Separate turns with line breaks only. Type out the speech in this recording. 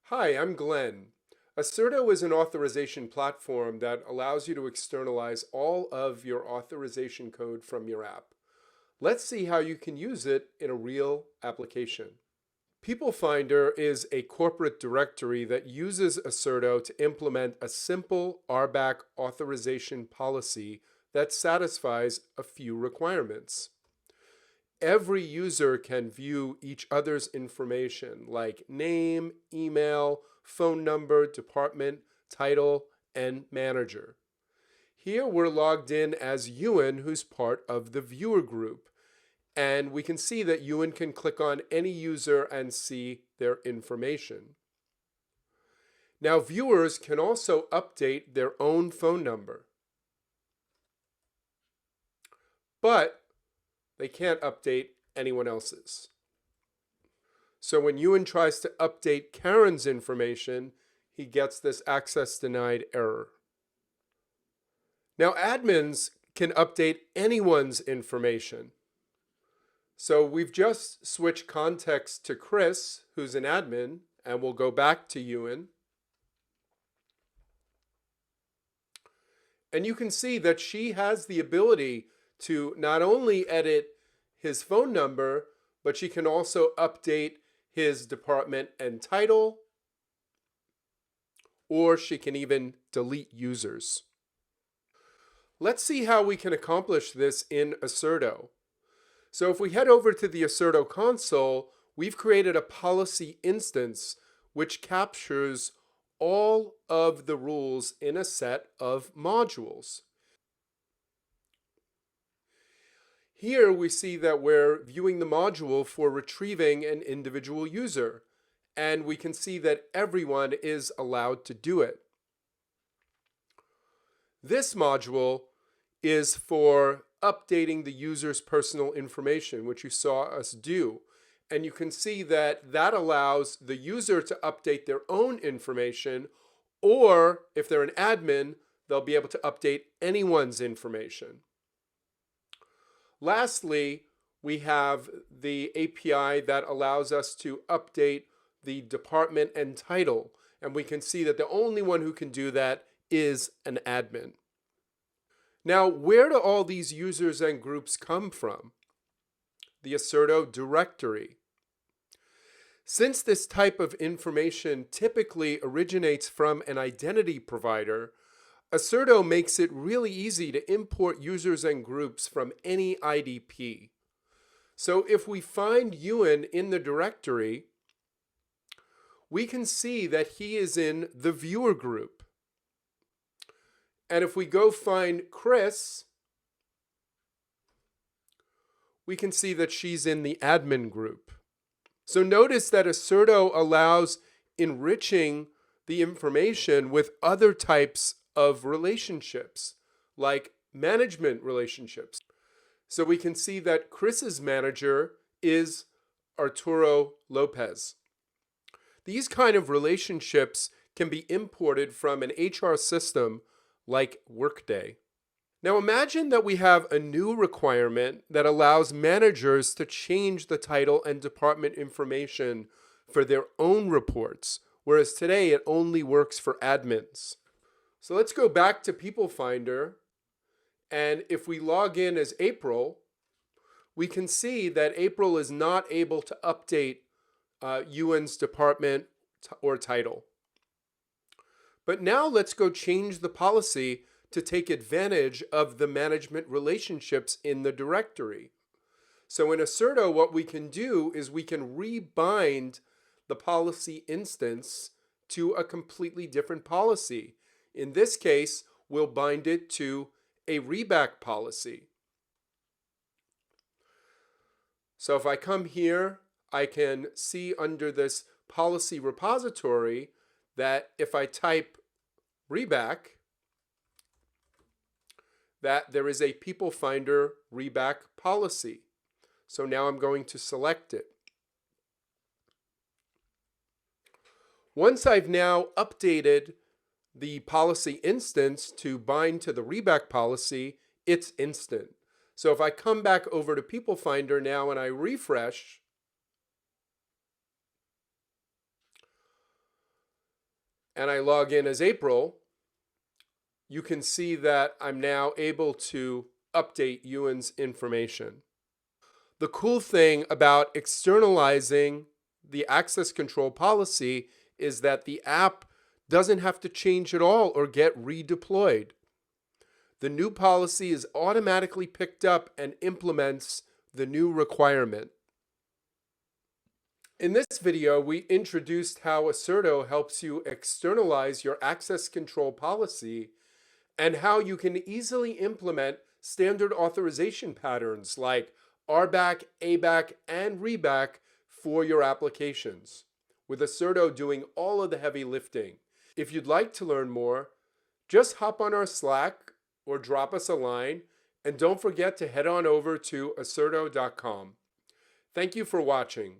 Hi, I'm Glenn. Aserto is an authorization platform that allows you to externalize all of your authorization code from your app. Let's see how you can use it in a real application. People Finder is a corporate directory that uses Aserto to implement a simple RBAC authorization policy that satisfies a few requirements. Every user can view each other's information like name, email, phone number, department, title, and manager. Here we're logged in as Ewan, who's part of the viewer group. And we can see that Ewan can click on any user and see their information. Now viewers can also update their own phone number, but they can't update anyone else's. So when Ewan tries to update Karen's information, he gets this access denied error. Now admins can update anyone's information. So we've just switched context to Chris, who's an admin, and we'll go back to Ewan. And you can see that she has the ability to not only edit his phone number, but she can also update his department and title, or she can even delete users. Let's see how we can accomplish this in Aserto. So if we head over to the Aserto console, we've created a policy instance which captures all of the rules in a set of modules. Here we see that we're viewing the module for retrieving an individual user, and we can see that everyone is allowed to do it. This module is for updating the user's personal information, which you saw us do. And you can see that that allows the user to update their own information, or if they're an admin, they'll be able to update anyone's information. Lastly, we have the API that allows us to update the department and title. And we can see that the only one who can do that is an admin. Now, where do all these users and groups come from? The Aserto directory. Since this type of information typically originates from an identity provider, Aserto makes it really easy to import users and groups from any IDP. So if we find Ewan in the directory, we can see that he is in the viewer group. And if we go find Chris, we can see that she's in the admin group. So notice that Aserto allows enriching the information with other types of relationships, like management relationships. So we can see that Chris's manager is Arturo Lopez. These kind of relationships can be imported from an HR system like Workday. Now imagine that we have a new requirement that allows managers to change the title and department information for their own reports, whereas today it only works for admins. So let's go back to People Finder, and if we log in as April, we can see that April is not able to update Ewan's department or title. But now let's go change the policy to take advantage of the management relationships in the directory. So in Aserto, what we can do is we can rebind the policy instance to a completely different policy. In this case, we'll bind it to a RBAC policy. So if I come here, I can see under this policy repository that if I type RBAC, that there is a People Finder RBAC policy. So now I'm going to select it. Once I've now updated the policy instance to bind to the RBAC policy, it's instant. So if I come back over to People Finder now and I refresh, and I log in as April, you can see that I'm now able to update Ewan's information. The cool thing about externalizing the access control policy is that the app doesn't have to change at all or get redeployed. The new policy is automatically picked up and implements the new requirement. In this video, we introduced how Aserto helps you externalize your access control policy and how you can easily implement standard authorization patterns like RBAC, ABAC, and RBAC for your applications, with Aserto doing all of the heavy lifting. If you'd like to learn more, just hop on our Slack or drop us a line, and don't forget to head on over to aserto.com. Thank you for watching.